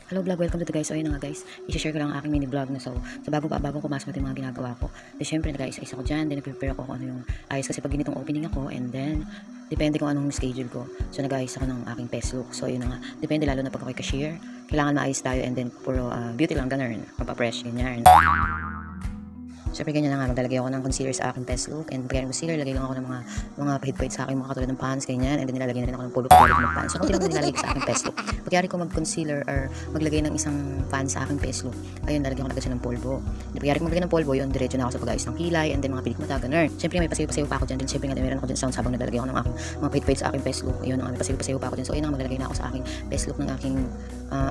Hello vlog, welcome to the guys. So ayun na nga guys, i-share ko lang ang aking mini vlog na so bago pumasok natin mga ginagawa ko. Then syempre na guys, isa ko dyan, then nag-prepare ako kung ano yung ayos kasi pag ganitong opening ako, and then depende kung anong schedule ko. So nag-ayos ako ng aking best look. So ayun na nga, depende lalo na pag ako'y cashier, kailangan maayos tayo, and then puro beauty lang, ganun, mapapresh, ganyan. Siyempre ganyan na nga, maglalagay ako ng concealer sa aking best look, and pagkaya ng concealer, lagay lang ako ng mga pahit-pahit sa aking mga katulad ng pants, ganyan, and then nilalagay na rin ako ng polvo pagkaya ng pants. So kung lang nilalagay ko sa aking best look, pagkaya ko mag-concealer or maglagay ng isang pants sa aking best look, ayun, lalagyan ko na agad siya ng polvo. Pagkaya ko maglagay ng polvo, yun, diretso na ako sa pag-ayos ng kilay, and then mga pilik mata, ganun. Siyempre may pasiw-pasiw pa ako dyan, din siyempre nga meron ako dyan sounds habang naglalagay ako ng aking mga pahit-pahit sa aking best look, ayun, may pasiw-pasiw pa ako dyan. So ayun, maglalagay na ako sa aking best look ng aking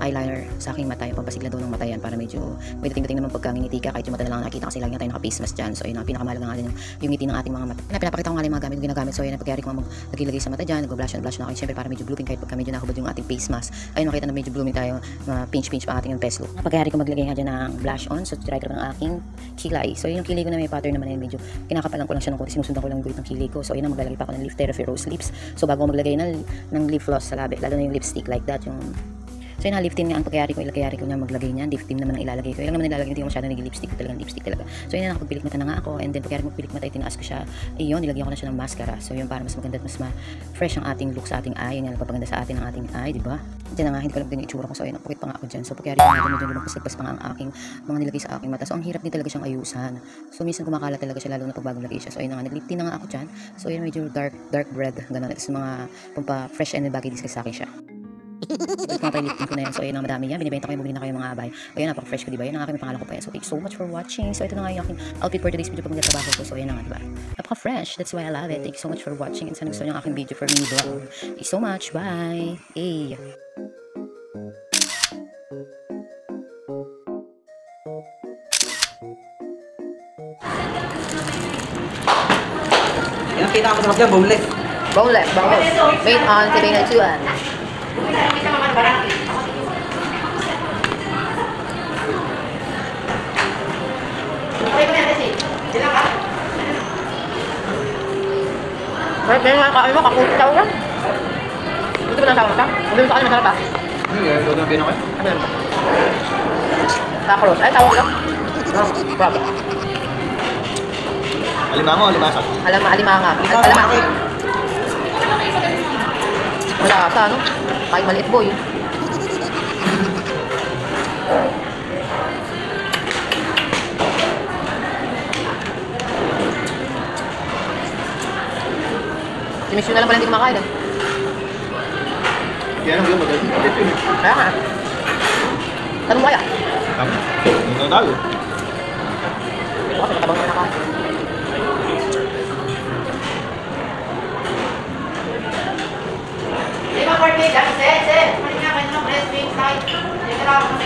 eyeliner sa aking mata, yung pampasigla daw ng mata yan para medyo may dating naman pagkangingiti ka kahit yung mata na lang nakikita kasi lagi na tayo naka-face mask dyan. So ayun, ang pinakamahalaga nga din yung ngiti ng ating mga mata. Pinapakita ko nga lang yung mga gamit ginagamit. So ayun, pagkayari ko maglagay sa mata dyan, nag-blush na ako siyempre para medyo blooming kahit pagka medyo nakahubad yung ating face mask. Ayun, makita na medyo blooming tayo, pinch pa ating best look. Pagkayari ko maglagay nga dyan ng blush on, so try ko ng aking kilay. So yun, yung kilay ko na may pattern naman, medyo kinakapalan ko lang siya ng konti, sinusundan ko lang yung guhit ng kilay ko. So ayun, maglalagay pa ako ng Lip Therapy Rose Lips. So bago ko maglagay ng lip gloss sa labi, lalo na yung lipstick like that, yung so yun, lip tint nga ang pagkayari ko niya maglagay niyan. Lip tint naman ang ilalagay ko. Yung naman nilalagay, hindi ko masyado nag-lipstick, talagang lipstick talaga. So yun na, nakapagpilik mata na nga ako, and then pagkayari ko magpilik mata, itinaas ko siya. Iyon, nilagyan ko na siya ng mascara. So yun, para mas maganda at mas fresh ang ating look sa ating eye. Yun, nagpapaganda sa atin ang ating eye, di ba? Diyan na nga, hindi ko lang din yung itsura ko. So ayun, napukit pa nga ako dyan. So pagkayari ko nga, medyo lumagpas pa nga ang aking mga nilagay sa aking mata. So ang hirap din talaga siyang ayusan. So minsan kumakala talaga siya, lalo na pag bagong lagay siya. So ayun na nga, nag-lip tint na nga ako dyan. So yun, medyo dark red, ganun. At mga pampa-fresh and bagay disguise sa akin siya. Ito mga lifting ko na yan. So ayun, madami yan. Binibenta ko yung bumili na kayo mga abay. Ayun, napaka-fresh ko, diba? Yun ang aking pangalan ko pa yan. So thank you so much for watching. So ito na nga yung aking outfit for today's video pag nagtatrabaho ko. So ayun na nga, diba? Napaka-fresh. That's why I love it. Thank you so much for watching. And sana gusto nyo ang aking video for mini vlog. Thank you so much. Bye. Hey. Yung pinakamasarap dyan, boneless. Boneless. Made on Tibena 2. Masarap din yung kain mo, kakutaw lang. Gusto mo na sawa ka? Sabi mo sa kanya, masarap ba? Hindi, ito na pinakay. Ano yun? Tacos. Ay, tawag lang. Crab. Alimango, alibasa. Alimanga. Alamang. Wala ka, no? Kahit maliit boy. Si Miss Yun na lang pala hindi kumakain, eh. Kaya nang yung magaling. Kaya nga. Tanong mo kaya? Tama. Hindi na tayo. Kasi matabang naman nakain. Di ba, birthday? That's it. Mali nga, may breast wings side. Hindi ka lang ako